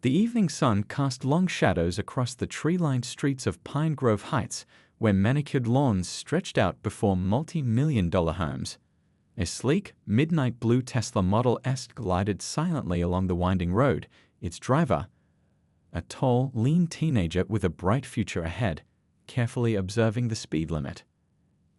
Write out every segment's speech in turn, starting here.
The evening sun cast long shadows across the tree-lined streets of Pine Grove Heights, where manicured lawns stretched out before multi-million-dollar homes. A sleek, midnight blue Tesla Model S glided silently along the winding road, its driver, a tall, lean teenager with a bright future ahead, carefully observing the speed limit.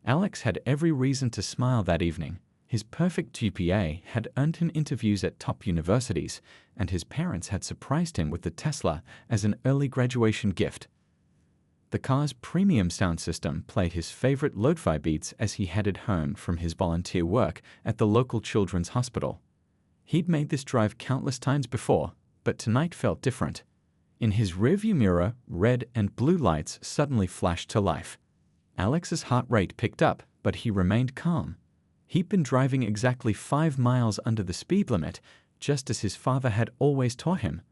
Alex had every reason to smile that evening. His perfect GPA had earned him interviews at top universities, and his parents had surprised him with the Tesla as an early graduation gift. The car's premium sound system played his favorite lo-fi beats as he headed home from his volunteer work at the local children's hospital. He'd made this drive countless times before, but tonight felt different. In his rearview mirror, red and blue lights suddenly flashed to life. Alex's heart rate picked up, but he remained calm. He'd been driving exactly 5 miles under the speed limit, just as his father had always taught him.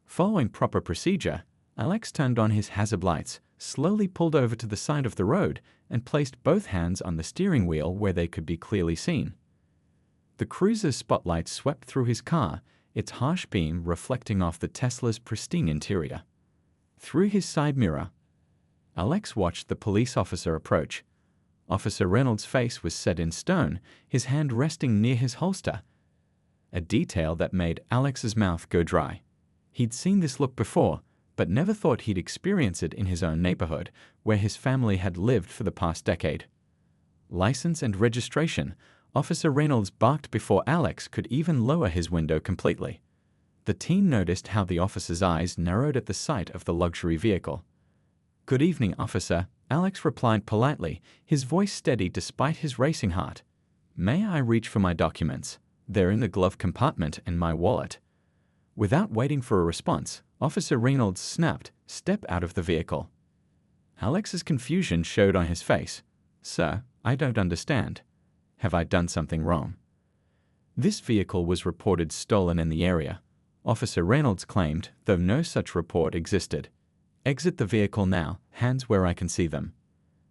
Following proper procedure, Alex turned on his hazard lights, slowly pulled over to the side of the road, and placed both hands on the steering wheel where they could be clearly seen. The cruiser's spotlight swept through his car, its harsh beam reflecting off the Tesla's pristine interior. Through his side mirror, Alex watched the police officer approach. Officer Reynolds' face was set in stone, his hand resting near his holster, a detail that made Alex's mouth go dry. He'd seen this look before, but never thought he'd experience it in his own neighborhood, where his family had lived for the past decade. License and registration, Officer Reynolds barked before Alex could even lower his window completely. The teen noticed how the officer's eyes narrowed at the sight of the luxury vehicle. "Good evening, officer," Alex replied politely, his voice steady despite his racing heart. "May I reach for my documents? They're in the glove compartment and my wallet." Without waiting for a response, Officer Reynolds snapped, "Step out of the vehicle." Alex's confusion showed on his face. "Sir, I don't understand. Have I done something wrong?" This vehicle was reported stolen in the area, Officer Reynolds claimed, though no such report existed. "Exit the vehicle now, hands where I can see them."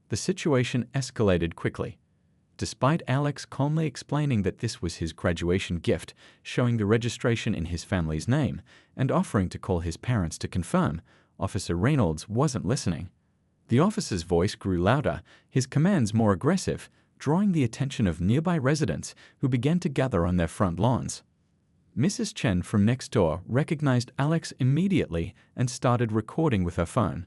The situation escalated quickly. Despite Alex calmly explaining that this was his graduation gift, showing the registration in his family's name, and offering to call his parents to confirm, Officer Reynolds wasn't listening. The officer's voice grew louder, his commands more aggressive, drawing the attention of nearby residents who began to gather on their front lawns. Mrs. Chen from next door recognized Alex immediately and started recording with her phone.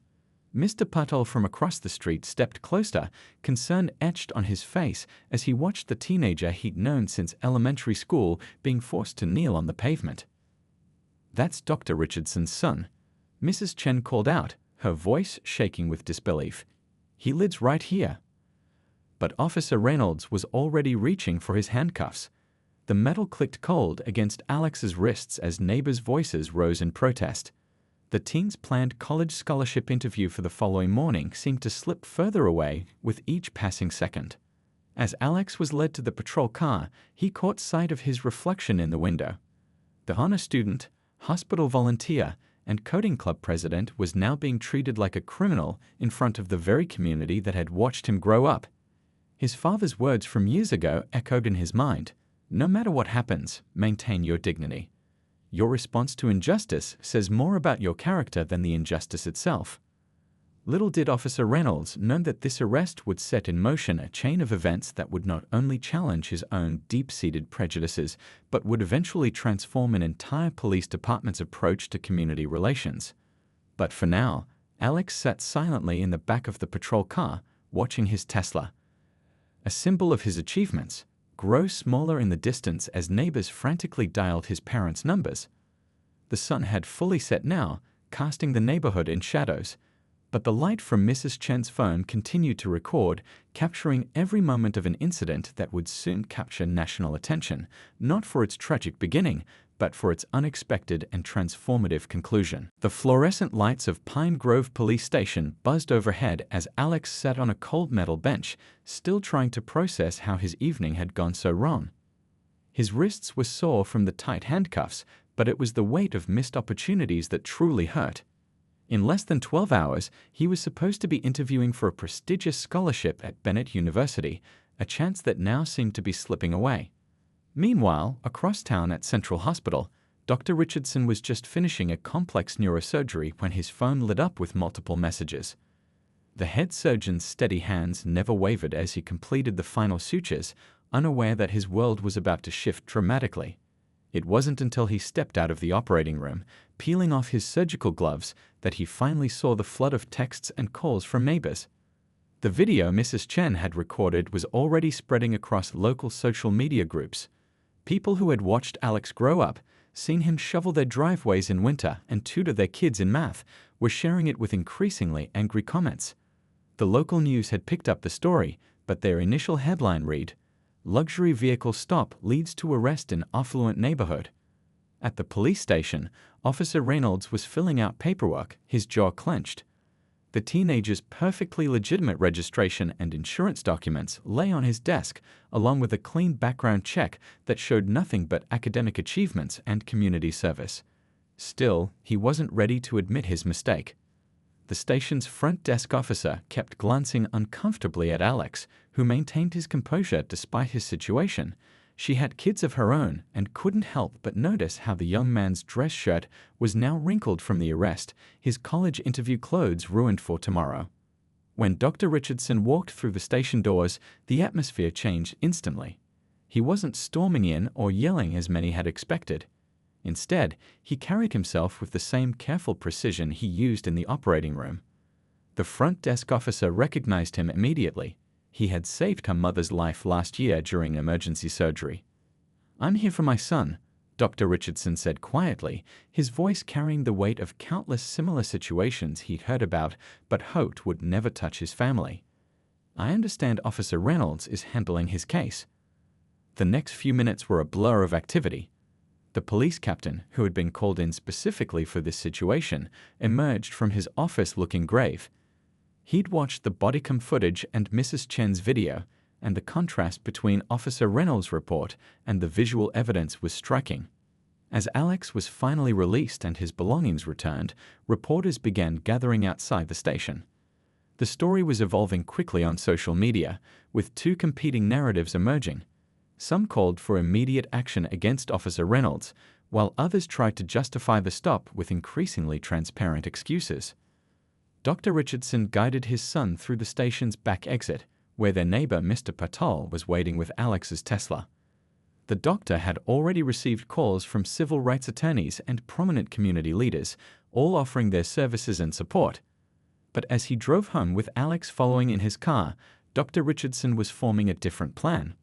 Mr. Patel from across the street stepped closer, concern etched on his face as he watched the teenager he'd known since elementary school being forced to kneel on the pavement. "That's Dr. Richardson's son," Mrs. Chen called out, her voice shaking with disbelief. "He lives right here." But Officer Reynolds was already reaching for his handcuffs. The metal clicked cold against Alex's wrists as neighbors' voices rose in protest. The teen's planned college scholarship interview for the following morning seemed to slip further away with each passing second. As Alex was led to the patrol car, he caught sight of his reflection in the window. The honor student, hospital volunteer, and coding club president was now being treated like a criminal in front of the very community that had watched him grow up. His father's words from years ago echoed in his mind. "No matter what happens, maintain your dignity. Your response to injustice says more about your character than the injustice itself." Little did Officer Reynolds know that this arrest would set in motion a chain of events that would not only challenge his own deep-seated prejudices, but would eventually transform an entire police department's approach to community relations. But for now, Alex sat silently in the back of the patrol car, watching his Tesla, a symbol of his achievements, grow smaller in the distance as neighbors frantically dialed his parents' numbers. The sun had fully set now, casting the neighborhood in shadows, but the light from Mrs. Chen's phone continued to record, capturing every moment of an incident that would soon capture national attention, not for its tragic beginning, but for its unexpected and transformative conclusion. The fluorescent lights of Pine Grove Police Station buzzed overhead as Alex sat on a cold metal bench, still trying to process how his evening had gone so wrong. His wrists were sore from the tight handcuffs, but it was the weight of missed opportunities that truly hurt. In less than 12 hours, he was supposed to be interviewing for a prestigious scholarship at Bennett University, a chance that now seemed to be slipping away. Meanwhile, across town at Central Hospital, Dr. Richardson was just finishing a complex neurosurgery when his phone lit up with multiple messages. The head surgeon's steady hands never wavered as he completed the final sutures, unaware that his world was about to shift dramatically. It wasn't until he stepped out of the operating room, peeling off his surgical gloves, that he finally saw the flood of texts and calls from neighbors. The video Mrs. Chen had recorded was already spreading across local social media groups. People who had watched Alex grow up, seen him shovel their driveways in winter and tutor their kids in math, were sharing it with increasingly angry comments. The local news had picked up the story, but their initial headline read, "Luxury vehicle stop leads to arrest in affluent neighborhood." At the police station, Officer Reynolds was filling out paperwork, his jaw clenched. The teenager's perfectly legitimate registration and insurance documents lay on his desk, along with a clean background check that showed nothing but academic achievements and community service. Still, he wasn't ready to admit his mistake. The station's front desk officer kept glancing uncomfortably at Alex, who maintained his composure despite his situation. She had kids of her own and couldn't help but notice how the young man's dress shirt was now wrinkled from the arrest, his college interview clothes ruined for tomorrow. When Dr. Richardson walked through the station doors, the atmosphere changed instantly. He wasn't storming in or yelling as many had expected. Instead, he carried himself with the same careful precision he used in the operating room. The front desk officer recognized him immediately. He had saved her mother's life last year during emergency surgery. "I'm here for my son," Dr. Richardson said quietly, his voice carrying the weight of countless similar situations he'd heard about but hoped would never touch his family. "I understand Officer Reynolds is handling his case." The next few minutes were a blur of activity. The police captain, who had been called in specifically for this situation, emerged from his office looking grave. He'd watched the body cam footage and Mrs. Chen's video, and the contrast between Officer Reynolds' report and the visual evidence was striking. As Alex was finally released and his belongings returned, reporters began gathering outside the station. The story was evolving quickly on social media, with two competing narratives emerging. Some called for immediate action against Officer Reynolds, while others tried to justify the stop with increasingly transparent excuses. Dr. Richardson guided his son through the station's back exit, where their neighbor Mr. Patel was waiting with Alex's Tesla. The doctor had already received calls from civil rights attorneys and prominent community leaders, all offering their services and support. But as he drove home with Alex following in his car, Dr. Richardson was forming a different plan.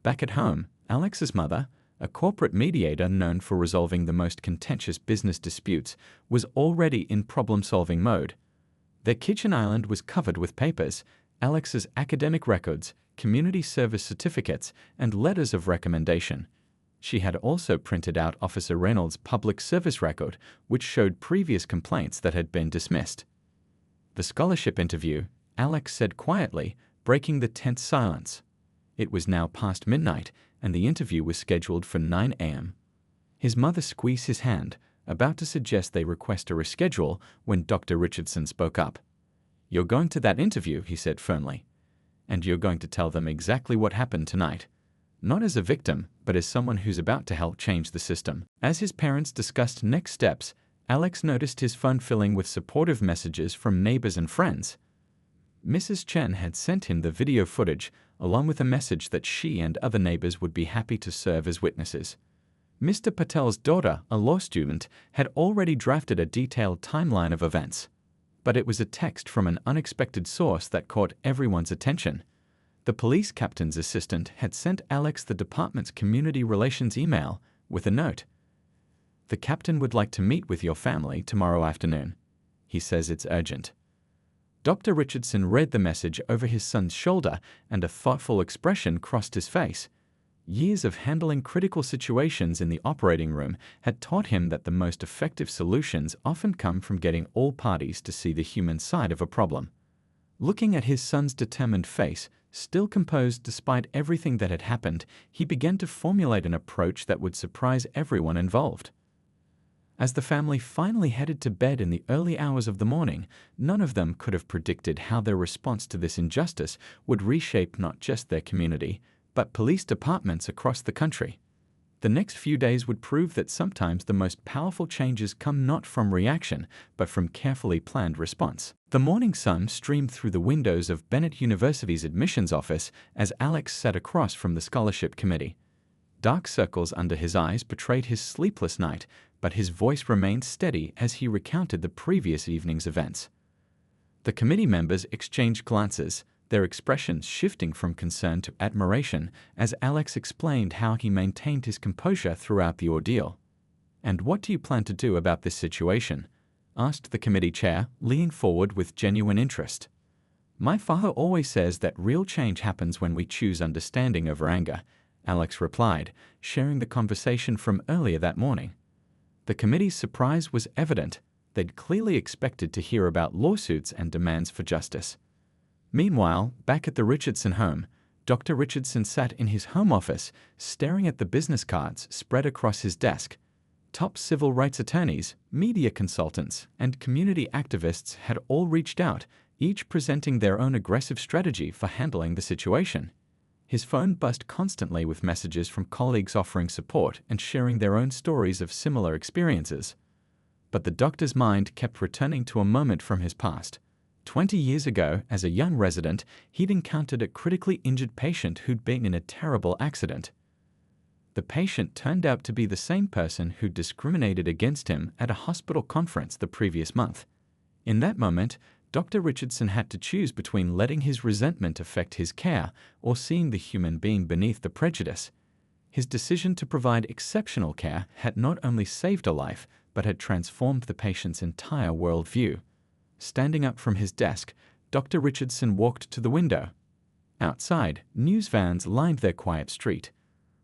Back at home, Alex's mother, a corporate mediator known for resolving the most contentious business disputes, was already in problem-solving mode. Their kitchen island was covered with papers, Alex's academic records, community service certificates, and letters of recommendation. She had also printed out Officer Reynolds' public service record, which showed previous complaints that had been dismissed. "The scholarship interview," Alex said quietly, breaking the tense silence. It was now past midnight, and the interview was scheduled for 9 a.m. His mother squeezed his hand, about to suggest they request a reschedule when Dr. Richardson spoke up. "You're going to that interview," he said firmly. "And you're going to tell them exactly what happened tonight. Not as a victim, but as someone who's about to help change the system." As his parents discussed next steps, Alex noticed his phone filling with supportive messages from neighbors and friends. Mrs. Chen had sent him the video footage, along with a message that she and other neighbors would be happy to serve as witnesses. Mr. Patel's daughter, a law student, had already drafted a detailed timeline of events. But it was a text from an unexpected source that caught everyone's attention. The police captain's assistant had sent Alex the department's community relations email with a note. "The captain would like to meet with your family tomorrow afternoon. He says it's urgent." Dr. Richardson read the message over his son's shoulder, and a thoughtful expression crossed his face. Years of handling critical situations in the operating room had taught him that the most effective solutions often come from getting all parties to see the human side of a problem. Looking at his son's determined face, still composed despite everything that had happened, he began to formulate an approach that would surprise everyone involved. As the family finally headed to bed in the early hours of the morning, none of them could have predicted how their response to this injustice would reshape not just their community, but police departments across the country. The next few days would prove that sometimes the most powerful changes come not from reaction, but from carefully planned response. The morning sun streamed through the windows of Bennett University's admissions office as Alex sat across from the scholarship committee. Dark circles under his eyes betrayed his sleepless night, but his voice remained steady as he recounted the previous evening's events. The committee members exchanged glances, their expressions shifting from concern to admiration as Alex explained how he maintained his composure throughout the ordeal. "And what do you plan to do about this situation?" asked the committee chair, leaning forward with genuine interest. "My father always says that real change happens when we choose understanding over anger," Alex replied, sharing the conversation from earlier that morning. The committee's surprise was evident. They'd clearly expected to hear about lawsuits and demands for justice. Meanwhile, back at the Richardson home, Dr. Richardson sat in his home office, staring at the business cards spread across his desk. Top civil rights attorneys, media consultants, and community activists had all reached out, each presenting their own aggressive strategy for handling the situation. His phone buzzed constantly with messages from colleagues offering support and sharing their own stories of similar experiences. But the doctor's mind kept returning to a moment from his past. 20 years ago, as a young resident, he'd encountered a critically injured patient who'd been in a terrible accident. The patient turned out to be the same person who'd discriminated against him at a hospital conference the previous month. In that moment, Dr. Richardson had to choose between letting his resentment affect his care or seeing the human being beneath the prejudice. His decision to provide exceptional care had not only saved a life, but had transformed the patient's entire worldview. Standing up from his desk, Dr. Richardson walked to the window. Outside, news vans lined their quiet street.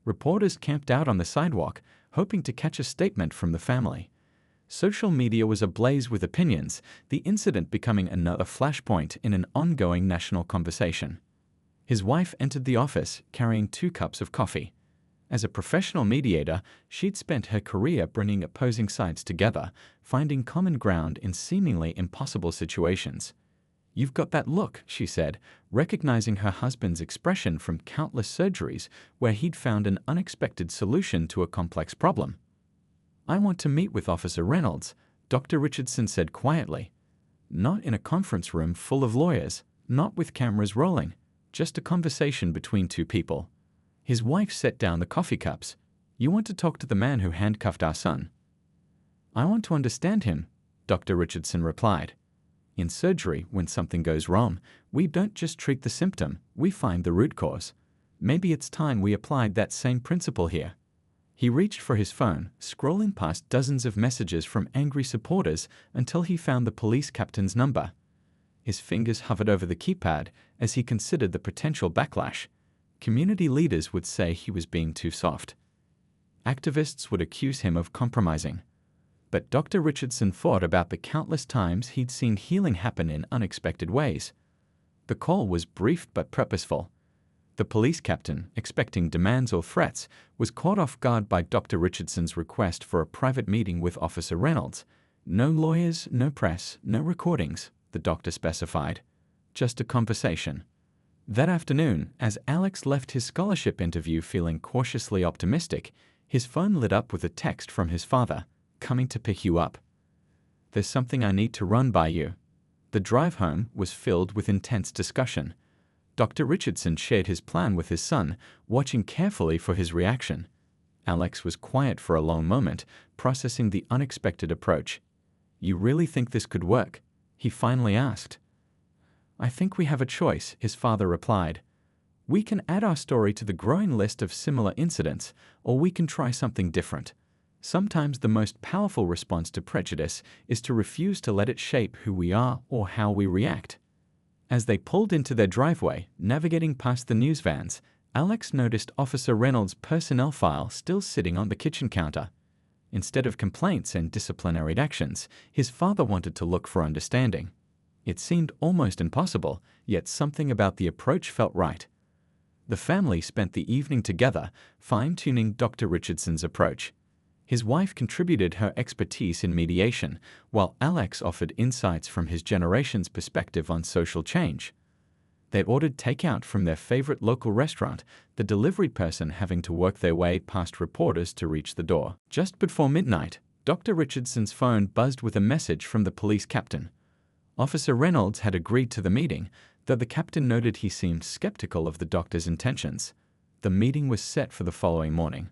Reporters camped out on the sidewalk, hoping to catch a statement from the family. Social media was ablaze with opinions, the incident becoming another flashpoint in an ongoing national conversation. His wife entered the office, carrying 2 cups of coffee. As a professional mediator, she'd spent her career bringing opposing sides together, finding common ground in seemingly impossible situations. "You've got that look," she said, recognizing her husband's expression from countless surgeries where he'd found an unexpected solution to a complex problem. "I want to meet with Officer Reynolds," Dr. Richardson said quietly. "Not in a conference room full of lawyers, not with cameras rolling, just a conversation between 2 people." His wife set down the coffee cups. "You want to talk to the man who handcuffed our son?" "I want to understand him," Dr. Richardson replied. "In surgery, when something goes wrong, we don't just treat the symptom, we find the root cause. Maybe it's time we applied that same principle here." He reached for his phone, scrolling past dozens of messages from angry supporters until he found the police captain's number. His fingers hovered over the keypad as he considered the potential backlash. Community leaders would say he was being too soft. Activists would accuse him of compromising. But Dr. Richardson thought about the countless times he'd seen healing happen in unexpected ways. The call was brief but purposeful. The police captain, expecting demands or threats, was caught off guard by Dr. Richardson's request for a private meeting with Officer Reynolds. "No lawyers, no press, no recordings," the doctor specified. "Just a conversation." That afternoon, as Alex left his scholarship interview feeling cautiously optimistic, his phone lit up with a text from his father, "Coming to pick you up. There's something I need to run by you." The drive home was filled with intense discussion. Dr. Richardson shared his plan with his son, watching carefully for his reaction. Alex was quiet for a long moment, processing the unexpected approach. "You really think this could work?" he finally asked. "I think we have a choice," his father replied. "We can add our story to the growing list of similar incidents, or we can try something different. Sometimes the most powerful response to prejudice is to refuse to let it shape who we are or how we react." As they pulled into their driveway, navigating past the news vans, Alex noticed Officer Reynolds' personnel file still sitting on the kitchen counter. Instead of complaints and disciplinary actions, his father wanted to look for understanding. It seemed almost impossible, yet something about the approach felt right. The family spent the evening together, fine-tuning Dr. Richardson's approach. His wife contributed her expertise in mediation, while Alex offered insights from his generation's perspective on social change. They ordered takeout from their favorite local restaurant, the delivery person having to work their way past reporters to reach the door. Just before midnight, Dr. Richardson's phone buzzed with a message from the police captain. Officer Reynolds had agreed to the meeting, though the captain noted he seemed skeptical of the doctor's intentions. The meeting was set for the following morning.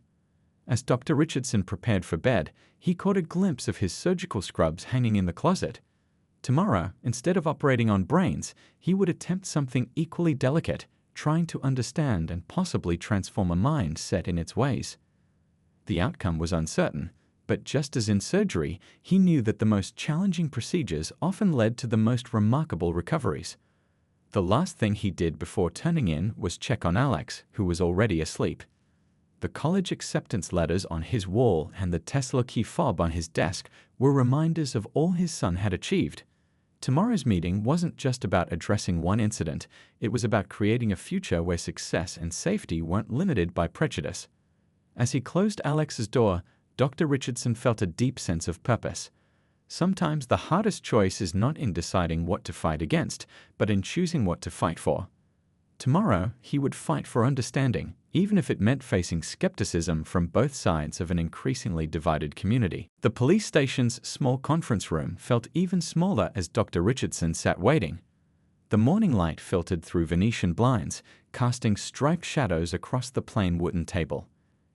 As Dr. Richardson prepared for bed, he caught a glimpse of his surgical scrubs hanging in the closet. Tomorrow, instead of operating on brains, he would attempt something equally delicate, trying to understand and possibly transform a mind set in its ways. The outcome was uncertain, but just as in surgery, he knew that the most challenging procedures often led to the most remarkable recoveries. The last thing he did before turning in was check on Alex, who was already asleep. The college acceptance letters on his wall and the Tesla key fob on his desk were reminders of all his son had achieved. Tomorrow's meeting wasn't just about addressing one incident, it was about creating a future where success and safety weren't limited by prejudice. As he closed Alex's door, Dr. Richardson felt a deep sense of purpose. Sometimes the hardest choice is not in deciding what to fight against, but in choosing what to fight for. Tomorrow, he would fight for understanding, even if it meant facing skepticism from both sides of an increasingly divided community. The police station's small conference room felt even smaller as Dr. Richardson sat waiting. The morning light filtered through Venetian blinds, casting striped shadows across the plain wooden table.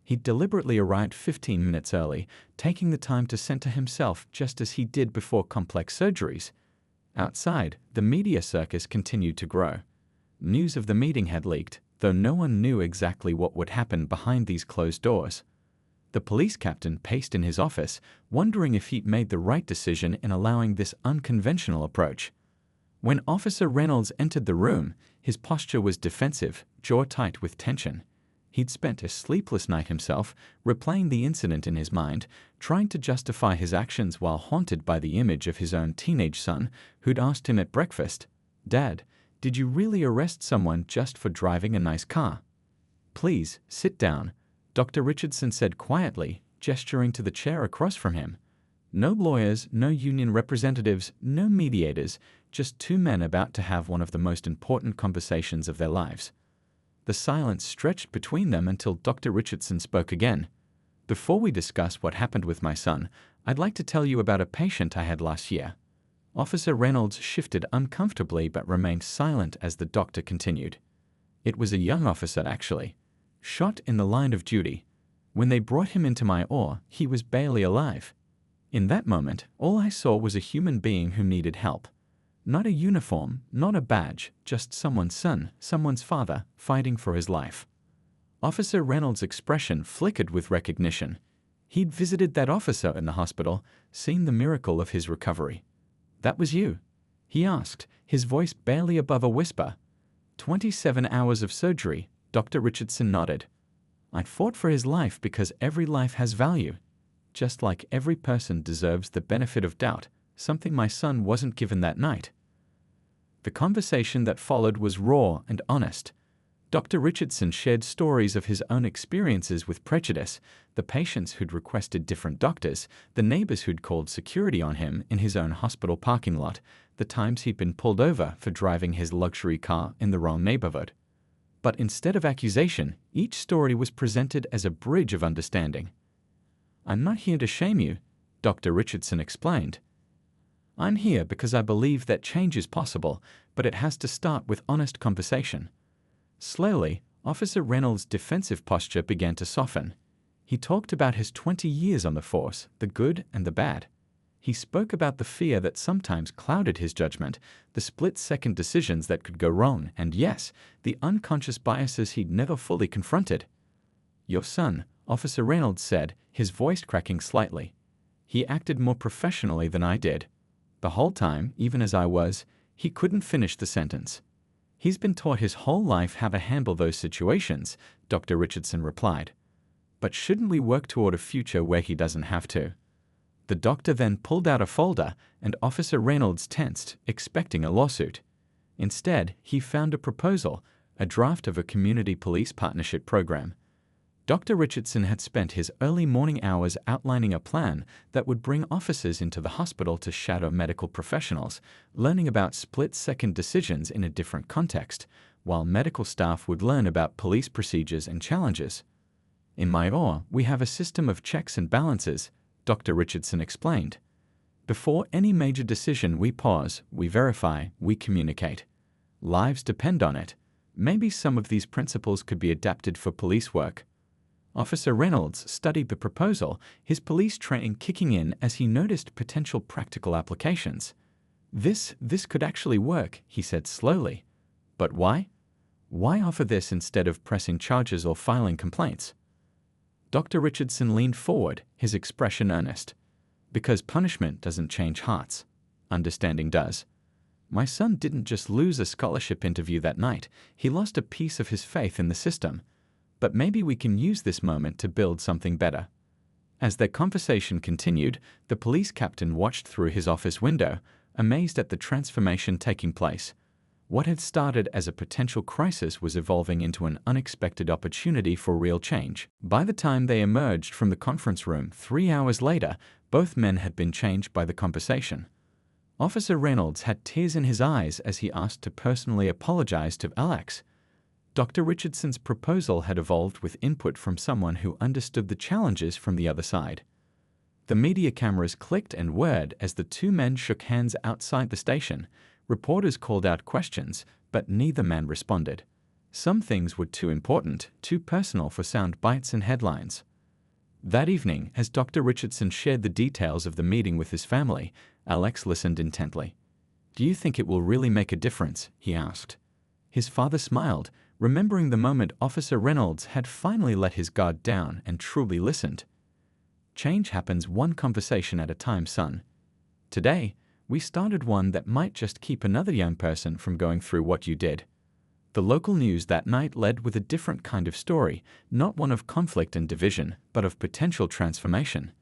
He deliberately arrived 15 minutes early, taking the time to center himself just as he did before complex surgeries. Outside, the media circus continued to grow. News of the meeting had leaked, though no one knew exactly what would happen behind these closed doors. The police captain paced in his office, wondering if he'd made the right decision in allowing this unconventional approach. When Officer Reynolds entered the room, his posture was defensive, jaw tight with tension. He'd spent a sleepless night himself, replaying the incident in his mind, trying to justify his actions while haunted by the image of his own teenage son, who'd asked him at breakfast, "Dad, did you really arrest someone just for driving a nice car?" "Please, sit down," Dr. Richardson said quietly, gesturing to the chair across from him. No lawyers, no union representatives, no mediators, just two men about to have one of the most important conversations of their lives. The silence stretched between them until Dr. Richardson spoke again. "Before we discuss what happened with my son, I'd like to tell you about a patient I had last year." Officer Reynolds shifted uncomfortably but remained silent as the doctor continued. "It was a young officer, actually. Shot in the line of duty. When they brought him into my OR, he was barely alive. In that moment, all I saw was a human being who needed help. Not a uniform, not a badge, just someone's son, someone's father, fighting for his life." Officer Reynolds' expression flickered with recognition. He'd visited that officer in the hospital, seen the miracle of his recovery. "That was you?" he asked, his voice barely above a whisper. 27 hours of surgery, Dr. Richardson nodded. "I'd fought for his life because every life has value. Just like every person deserves the benefit of doubt, something my son wasn't given that night." The conversation that followed was raw and honest. Dr. Richardson shared stories of his own experiences with prejudice, the patients who'd requested different doctors, the neighbors who'd called security on him in his own hospital parking lot, the times he'd been pulled over for driving his luxury car in the wrong neighborhood. But instead of accusation, each story was presented as a bridge of understanding. "I'm not here to shame you," Dr. Richardson explained. "I'm here because I believe that change is possible, but it has to start with honest conversation." Slowly, Officer Reynolds' defensive posture began to soften. He talked about his 20 years on the force, the good and the bad. He spoke about the fear that sometimes clouded his judgment, the split-second decisions that could go wrong, and yes, the unconscious biases he'd never fully confronted. "Your son," Officer Reynolds said, his voice cracking slightly. "He acted more professionally than I did. The whole time, even as I was, he couldn't finish the sentence." "He's been taught his whole life how to handle those situations," Dr. Richardson replied. "But shouldn't we work toward a future where he doesn't have to?" The doctor then pulled out a folder, and Officer Reynolds tensed, expecting a lawsuit. Instead, he found a proposal, a draft of a community police partnership program. Dr. Richardson had spent his early morning hours outlining a plan that would bring officers into the hospital to shadow medical professionals, learning about split-second decisions in a different context, while medical staff would learn about police procedures and challenges. In MyOR, we have a system of checks and balances, Dr. Richardson explained. Before any major decision, we pause, we verify, we communicate. Lives depend on it. Maybe some of these principles could be adapted for police work. Officer Reynolds studied the proposal, his police training kicking in as he noticed potential practical applications. This could actually work, he said slowly. But why? Why offer this instead of pressing charges or filing complaints? Dr. Richardson leaned forward, his expression earnest. Because punishment doesn't change hearts. Understanding does. My son didn't just lose a scholarship interview that night, he lost a piece of his faith in the system. But maybe we can use this moment to build something better. As their conversation continued, the police captain watched through his office window, amazed at the transformation taking place. What had started as a potential crisis was evolving into an unexpected opportunity for real change. By the time they emerged from the conference room 3 hours later, both men had been changed by the conversation. Officer Reynolds had tears in his eyes as he asked to personally apologize to Alex. Dr. Richardson's proposal had evolved with input from someone who understood the challenges from the other side. The media cameras clicked and whirred as the two men shook hands outside the station. Reporters called out questions, but neither man responded. Some things were too important, too personal for sound bites and headlines. That evening, as Dr. Richardson shared the details of the meeting with his family, Alex listened intently. "Do you think it will really make a difference?" he asked. His father smiled, remembering the moment Officer Reynolds had finally let his guard down and truly listened. "Change happens one conversation at a time, son. Today, we started one that might just keep another young person from going through what you did." The local news that night led with a different kind of story, not one of conflict and division, but of potential transformation.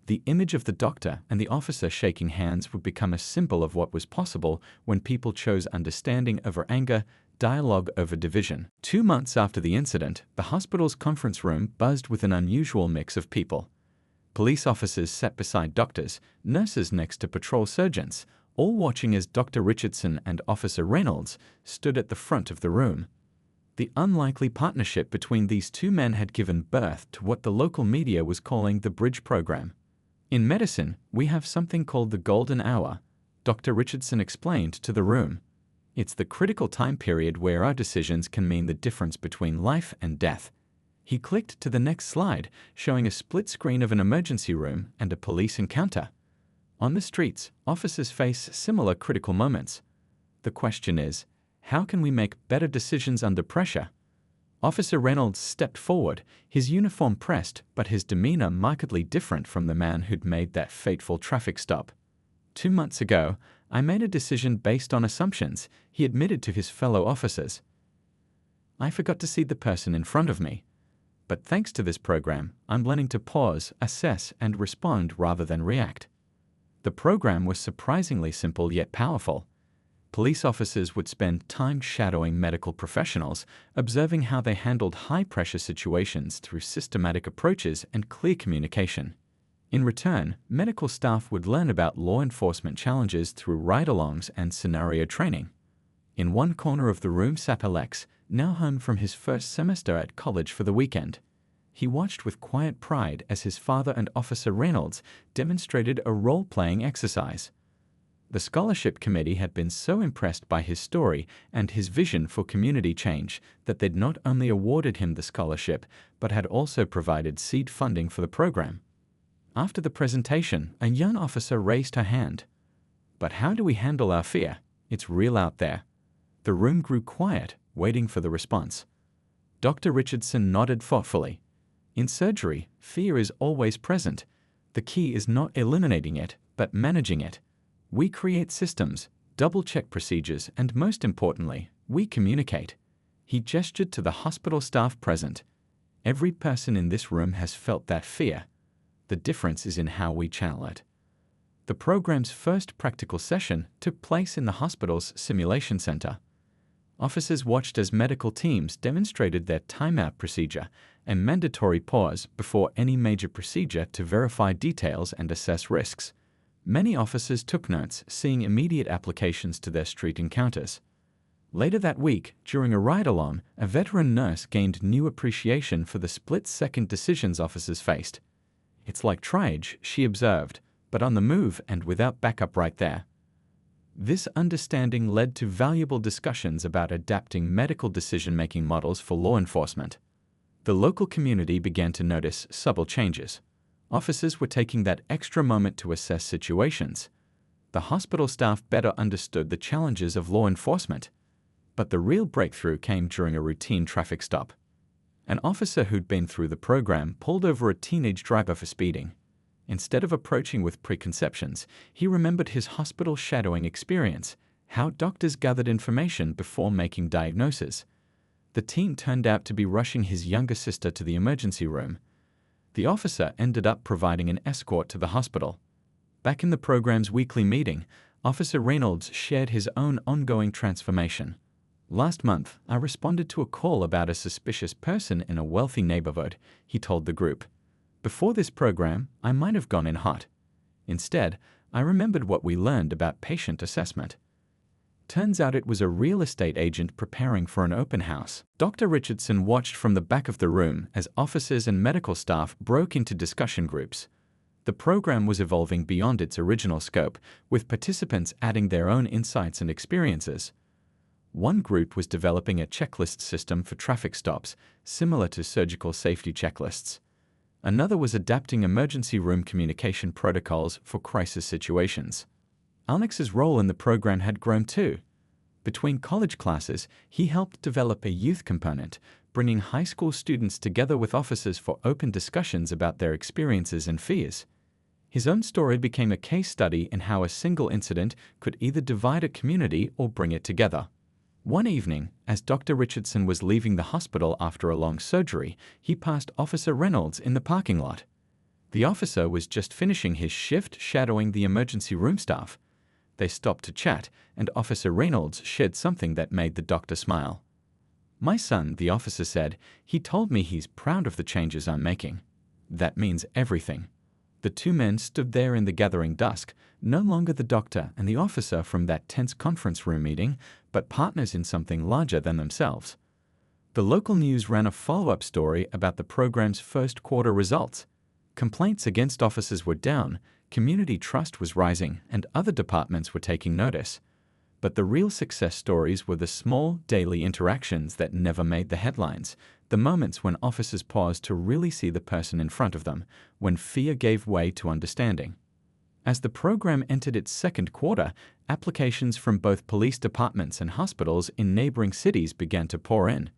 The image of the doctor and the officer shaking hands would become a symbol of what was possible when people chose understanding over anger, dialogue over division. 2 months after the incident, the hospital's conference room buzzed with an unusual mix of people. Police officers sat beside doctors, nurses next to patrol surgeons, all watching as Dr. Richardson and Officer Reynolds stood at the front of the room. The unlikely partnership between these two men had given birth to what the local media was calling the Bridge Program. "In medicine, we have something called the golden hour," Dr. Richardson explained to the room. "It's the critical time period where our decisions can mean the difference between life and death." He clicked to the next slide, showing a split screen of an emergency room and a police encounter. On the streets, officers face similar critical moments. The question is, how can we make better decisions under pressure? Officer Reynolds stepped forward, his uniform pressed, but his demeanor markedly different from the man who'd made that fateful traffic stop. 2 months ago, I made a decision based on assumptions, he admitted to his fellow officers. I forgot to see the person in front of me. But thanks to this program, I'm learning to pause, assess, and respond rather than react. The program was surprisingly simple yet powerful. Police officers would spend time shadowing medical professionals, observing how they handled high-pressure situations through systematic approaches and clear communication. In return, medical staff would learn about law enforcement challenges through ride-alongs and scenario training. In one corner of the room sat Alex, now home from his first semester at college for the weekend. He watched with quiet pride as his father and Officer Reynolds demonstrated a role-playing exercise. The scholarship committee had been so impressed by his story and his vision for community change that they'd not only awarded him the scholarship, but had also provided seed funding for the program. After the presentation, a young officer raised her hand. "But how do we handle our fear? It's real out there." The room grew quiet, waiting for the response. Dr. Richardson nodded thoughtfully. "In surgery, fear is always present. The key is not eliminating it, but managing it. We create systems, double-check procedures, and most importantly, we communicate." He gestured to the hospital staff present. "Every person in this room has felt that fear. The difference is in how we channel it." The program's first practical session took place in the hospital's simulation center. Officers watched as medical teams demonstrated their timeout procedure, a mandatory pause before any major procedure to verify details and assess risks. Many officers took notes, seeing immediate applications to their street encounters. Later that week, during a ride-along, a veteran nurse gained new appreciation for the split-second decisions officers faced. "It's like triage," she observed, "but on the move and without backup right there." This understanding led to valuable discussions about adapting medical decision-making models for law enforcement. The local community began to notice subtle changes. Officers were taking that extra moment to assess situations. The hospital staff better understood the challenges of law enforcement. But the real breakthrough came during a routine traffic stop. An officer who'd been through the program pulled over a teenage driver for speeding. Instead of approaching with preconceptions, he remembered his hospital shadowing experience, how doctors gathered information before making diagnoses. The teen turned out to be rushing his younger sister to the emergency room. The officer ended up providing an escort to the hospital. Back in the program's weekly meeting, Officer Reynolds shared his own ongoing transformation. "Last month, I responded to a call about a suspicious person in a wealthy neighborhood," he told the group. "Before this program, I might have gone in hot. Instead, I remembered what we learned about patient assessment. Turns out it was a real estate agent preparing for an open house." Dr. Richardson watched from the back of the room as officers and medical staff broke into discussion groups. The program was evolving beyond its original scope, with participants adding their own insights and experiences. One group was developing a checklist system for traffic stops, similar to surgical safety checklists. Another was adapting emergency room communication protocols for crisis situations. Alex's role in the program had grown too. Between college classes, he helped develop a youth component, bringing high school students together with officers for open discussions about their experiences and fears. His own story became a case study in how a single incident could either divide a community or bring it together. One evening, as Dr. Richardson was leaving the hospital after a long surgery, he passed Officer Reynolds in the parking lot. The officer was just finishing his shift shadowing the emergency room staff. They stopped to chat, and Officer Reynolds shared something that made the doctor smile. "My son," the officer said, "he told me he's proud of the changes I'm making. That means everything." The two men stood there in the gathering dusk, no longer the doctor and the officer from that tense conference room meeting, but partners in something larger than themselves. The local news ran a follow-up story about the program's first quarter results. Complaints against officers were down, community trust was rising, and other departments were taking notice. But the real success stories were the small, daily interactions that never made the headlines, the moments when officers paused to really see the person in front of them, when fear gave way to understanding. As the program entered its second quarter, applications from both police departments and hospitals in neighboring cities began to pour in.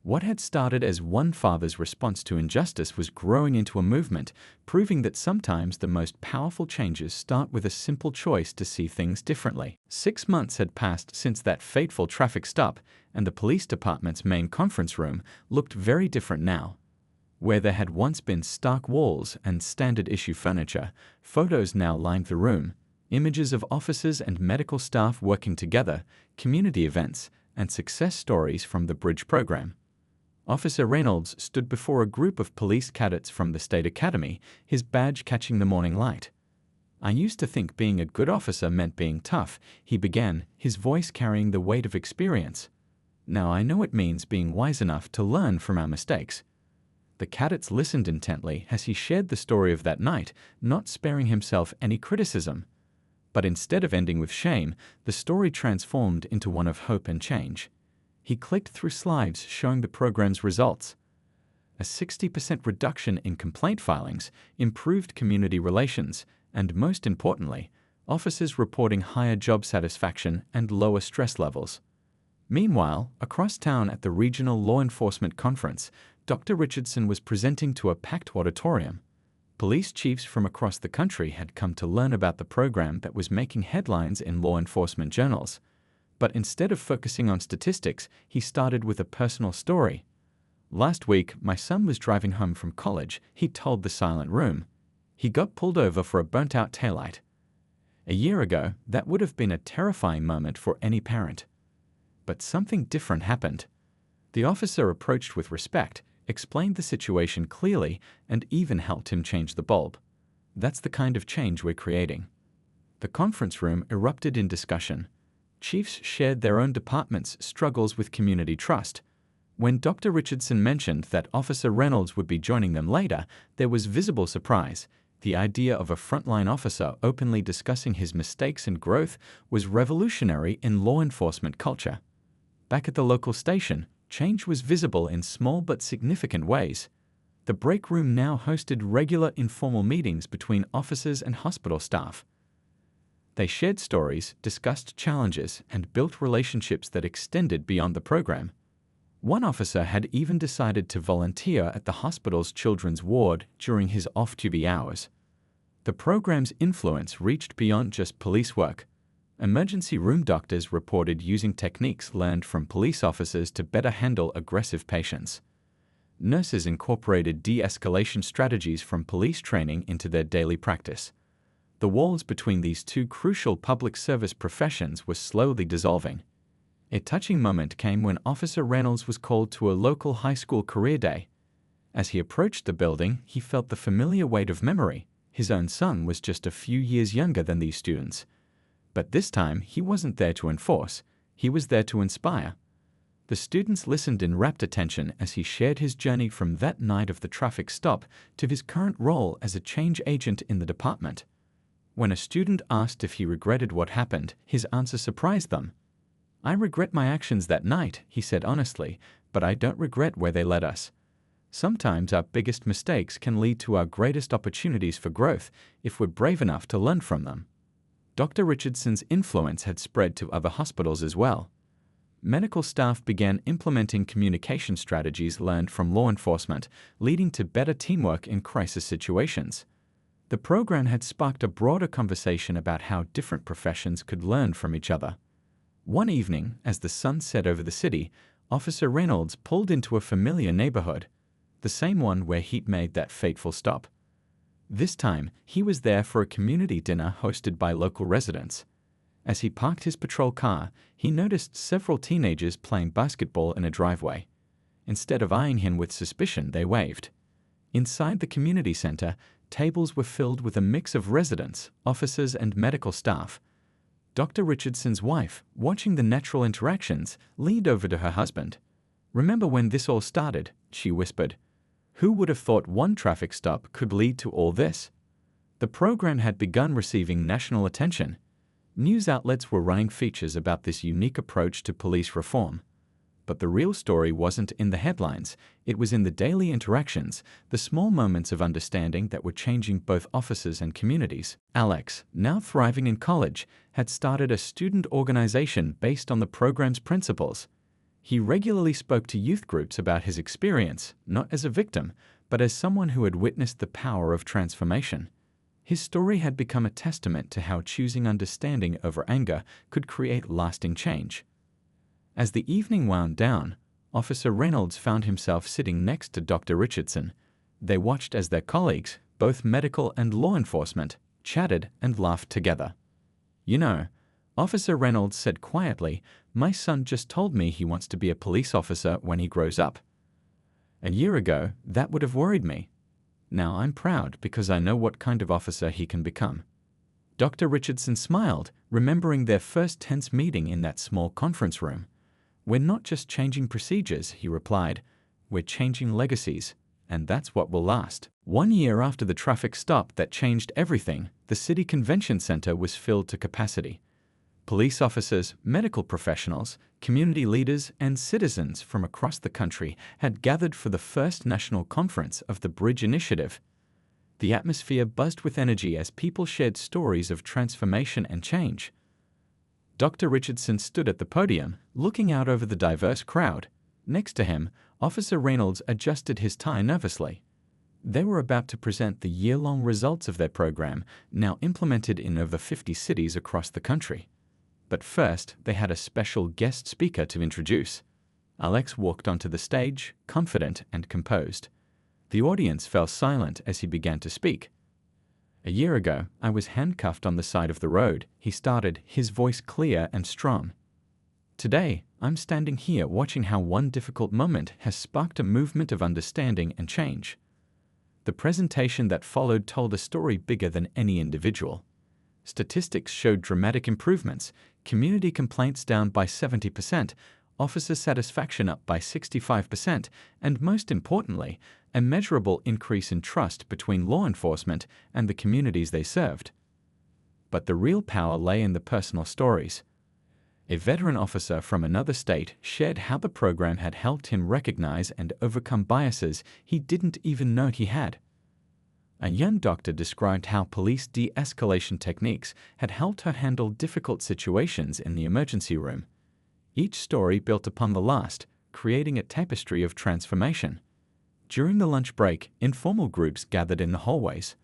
What had started as one father's response to injustice was growing into a movement, proving that sometimes the most powerful changes start with a simple choice to see things differently. 6 months had passed since that fateful traffic stop, and the police department's main conference room looked very different now. Where there had once been stark walls and standard-issue furniture, photos now lined the room, images of officers and medical staff working together, community events, and success stories from the Bridge program. Officer Reynolds stood before a group of police cadets from the State Academy, his badge catching the morning light. "I used to think being a good officer meant being tough," he began, his voice carrying the weight of experience. "Now I know it means being wise enough to learn from our mistakes." The cadets listened intently as he shared the story of that night, not sparing himself any criticism. But instead of ending with shame, the story transformed into one of hope and change. He clicked through slides showing the program's results. A 60% reduction in complaint filings, improved community relations, and most importantly, officers reporting higher job satisfaction and lower stress levels. Meanwhile, across town at the Regional Law Enforcement Conference, Dr. Richardson was presenting to a packed auditorium. Police chiefs from across the country had come to learn about the program that was making headlines in law enforcement journals. But instead of focusing on statistics, he started with a personal story. "Last week, my son was driving home from college," he told the silent room. "He got pulled over for a burnt-out taillight. A year ago, that would have been a terrifying moment for any parent. But something different happened." The officer approached with respect, explained the situation clearly, and even helped him change the bulb. That's the kind of change we're creating. The conference room erupted in discussion. Chiefs shared their own department's struggles with community trust. When Dr. Richardson mentioned that Officer Reynolds would be joining them later, there was visible surprise. The idea of a frontline officer openly discussing his mistakes and growth was revolutionary in law enforcement culture. Back at the local station, change was visible in small but significant ways. The break room now hosted regular informal meetings between officers and hospital staff. They shared stories, discussed challenges, and built relationships that extended beyond the program. One officer had even decided to volunteer at the hospital's children's ward during his off-duty hours. The program's influence reached beyond just police work. Emergency room doctors reported using techniques learned from police officers to better handle aggressive patients. Nurses incorporated de-escalation strategies from police training into their daily practice. The walls between these two crucial public service professions were slowly dissolving. A touching moment came when Officer Reynolds was called to a local high school career day. As he approached the building, he felt the familiar weight of memory. His own son was just a few years younger than these students. But this time, he wasn't there to enforce. He was there to inspire. The students listened in rapt attention as he shared his journey from that night of the traffic stop to his current role as a change agent in the department. When a student asked if he regretted what happened, his answer surprised them. "I regret my actions that night," he said honestly, "but I don't regret where they led us." Sometimes our biggest mistakes can lead to our greatest opportunities for growth if we're brave enough to learn from them. Dr. Richardson's influence had spread to other hospitals as well. Medical staff began implementing communication strategies learned from law enforcement, leading to better teamwork in crisis situations. The program had sparked a broader conversation about how different professions could learn from each other. One evening, as the sun set over the city, Officer Reynolds pulled into a familiar neighborhood, the same one where he'd made that fateful stop. This time, he was there for a community dinner hosted by local residents. As he parked his patrol car, he noticed several teenagers playing basketball in a driveway. Instead of eyeing him with suspicion, they waved. Inside the community center, tables were filled with a mix of residents, officers, and medical staff. Dr. Richardson's wife, watching the natural interactions, leaned over to her husband. "Remember when this all started?" she whispered. "Who would have thought one traffic stop could lead to all this?" The program had begun receiving national attention. News outlets were running features about this unique approach to police reform. But the real story wasn't in the headlines, it was in the daily interactions, the small moments of understanding that were changing both officers and communities. Alex, now thriving in college, had started a student organization based on the program's principles. He regularly spoke to youth groups about his experience, not as a victim, but as someone who had witnessed the power of transformation. His story had become a testament to how choosing understanding over anger could create lasting change. As the evening wound down, Officer Reynolds found himself sitting next to Dr. Richardson. They watched as their colleagues, both medical and law enforcement, chatted and laughed together. "You know," Officer Reynolds said quietly, "my son just told me he wants to be a police officer when he grows up. A year ago, that would have worried me. Now I'm proud because I know what kind of officer he can become." Dr. Richardson smiled, remembering their first tense meeting in that small conference room. "We're not just changing procedures," he replied. "We're changing legacies, and that's what will last." 1 year after the traffic stop that changed everything, the city convention center was filled to capacity. Police officers, medical professionals, community leaders, and citizens from across the country had gathered for the first national conference of the Bridge Initiative. The atmosphere buzzed with energy as people shared stories of transformation and change. Dr. Richardson stood at the podium, looking out over the diverse crowd. Next to him, Officer Reynolds adjusted his tie nervously. They were about to present the year-long results of their program, now implemented in over 50 cities across the country. But first, they had a special guest speaker to introduce. Alex walked onto the stage, confident and composed. The audience fell silent as he began to speak. "A year ago, I was handcuffed on the side of the road," he started, his voice clear and strong. "Today, I'm standing here watching how one difficult moment has sparked a movement of understanding and change. The presentation that followed told a story bigger than any individual. Statistics showed dramatic improvements, community complaints down by 70%, officer satisfaction up by 65%, and most importantly, a measurable increase in trust between law enforcement and the communities they served. But the real power lay in the personal stories. A veteran officer from another state shared how the program had helped him recognize and overcome biases he didn't even know he had. A young doctor described how police de-escalation techniques had helped her handle difficult situations in the emergency room. Each story built upon the last, creating a tapestry of transformation. During the lunch break, informal groups gathered in the hallways.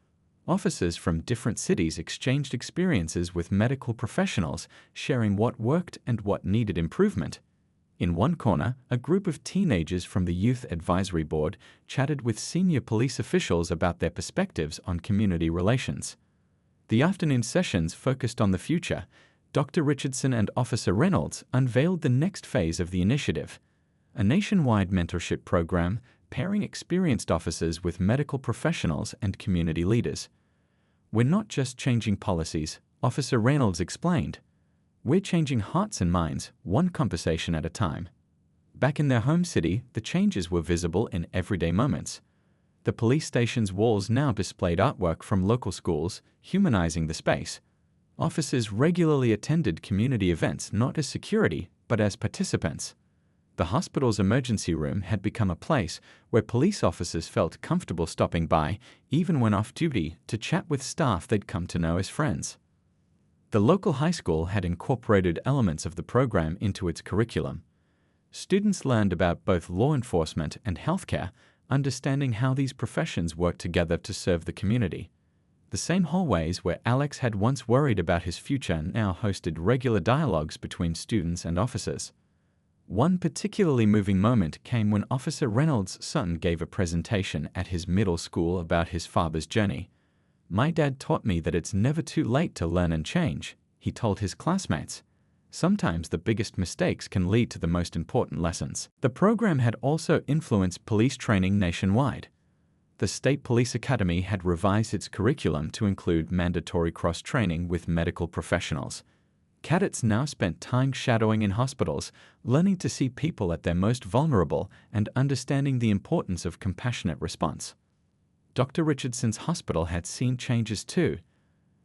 Officers from different cities exchanged experiences with medical professionals, sharing what worked and what needed improvement. In one corner, a group of teenagers from the Youth Advisory Board chatted with senior police officials about their perspectives on community relations. The afternoon sessions focused on the future. Dr. Richardson and Officer Reynolds unveiled the next phase of the initiative, a nationwide mentorship program pairing experienced officers with medical professionals and community leaders. We're not just changing policies, Officer Reynolds explained. We're changing hearts and minds, one conversation at a time. Back in their home city, the changes were visible in everyday moments. The police station's walls now displayed artwork from local schools, humanizing the space. Officers regularly attended community events not as security, but as participants. The hospital's emergency room had become a place where police officers felt comfortable stopping by, even when off duty, to chat with staff they'd come to know as friends. The local high school had incorporated elements of the program into its curriculum. Students learned about both law enforcement and healthcare, understanding how these professions work together to serve the community. The same hallways where Alex had once worried about his future now hosted regular dialogues between students and officers. One particularly moving moment came when Officer Reynolds' son gave a presentation at his middle school about his father's journey. "My dad taught me that it's never too late to learn and change," he told his classmates. "Sometimes the biggest mistakes can lead to the most important lessons." The program had also influenced police training nationwide. The State Police Academy had revised its curriculum to include mandatory cross-training with medical professionals. Cadets now spent time shadowing in hospitals, learning to see people at their most vulnerable and understanding the importance of compassionate response. Dr. Richardson's hospital had seen changes too.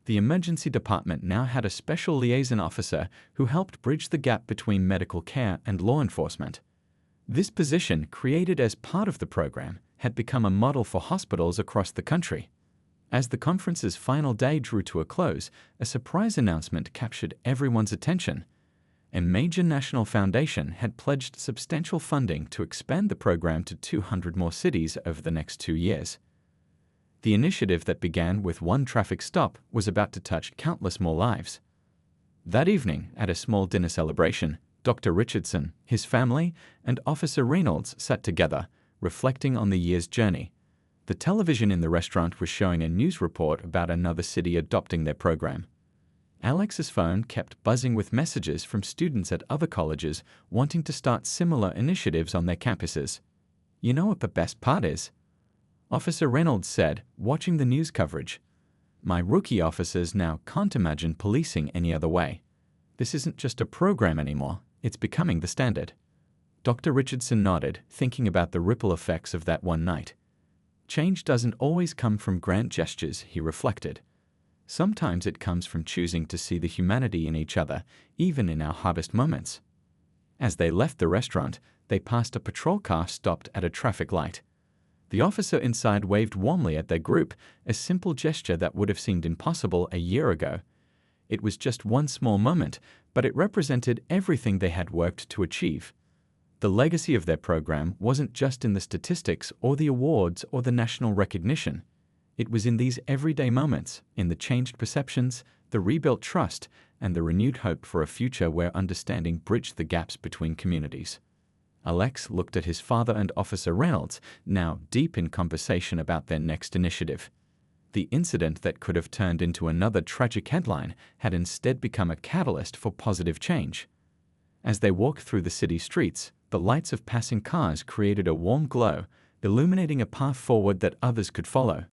The emergency department now had a special liaison officer who helped bridge the gap between medical care and law enforcement. This position, created as part of the program, had become a model for hospitals across the country. As the conference's final day drew to a close, a surprise announcement captured everyone's attention. A major national foundation had pledged substantial funding to expand the program to 200 more cities over the next 2 years. The initiative that began with one traffic stop was about to touch countless more lives. That evening, at a small dinner celebration, Dr. Richardson, his family, and Officer Reynolds sat together, reflecting on the year's journey. The television in the restaurant was showing a news report about another city adopting their program. Alex's phone kept buzzing with messages from students at other colleges wanting to start similar initiatives on their campuses. "You know what the best part is?" Officer Reynolds said, watching the news coverage. "My rookie officers now can't imagine policing any other way. This isn't just a program anymore, it's becoming the standard." Dr. Richardson nodded, thinking about the ripple effects of that one night. Change doesn't always come from grand gestures, he reflected. Sometimes it comes from choosing to see the humanity in each other, even in our hardest moments. As they left the restaurant, they passed a patrol car stopped at a traffic light. The officer inside waved warmly at their group, a simple gesture that would have seemed impossible a year ago. It was just one small moment, but it represented everything they had worked to achieve. The legacy of their program wasn't just in the statistics or the awards or the national recognition. It was in these everyday moments, in the changed perceptions, the rebuilt trust, and the renewed hope for a future where understanding bridged the gaps between communities. Alex looked at his father and Officer Reynolds, now deep in conversation about their next initiative. The incident that could have turned into another tragic headline had instead become a catalyst for positive change. As they walked through the city streets, the lights of passing cars created a warm glow, illuminating a path forward that others could follow.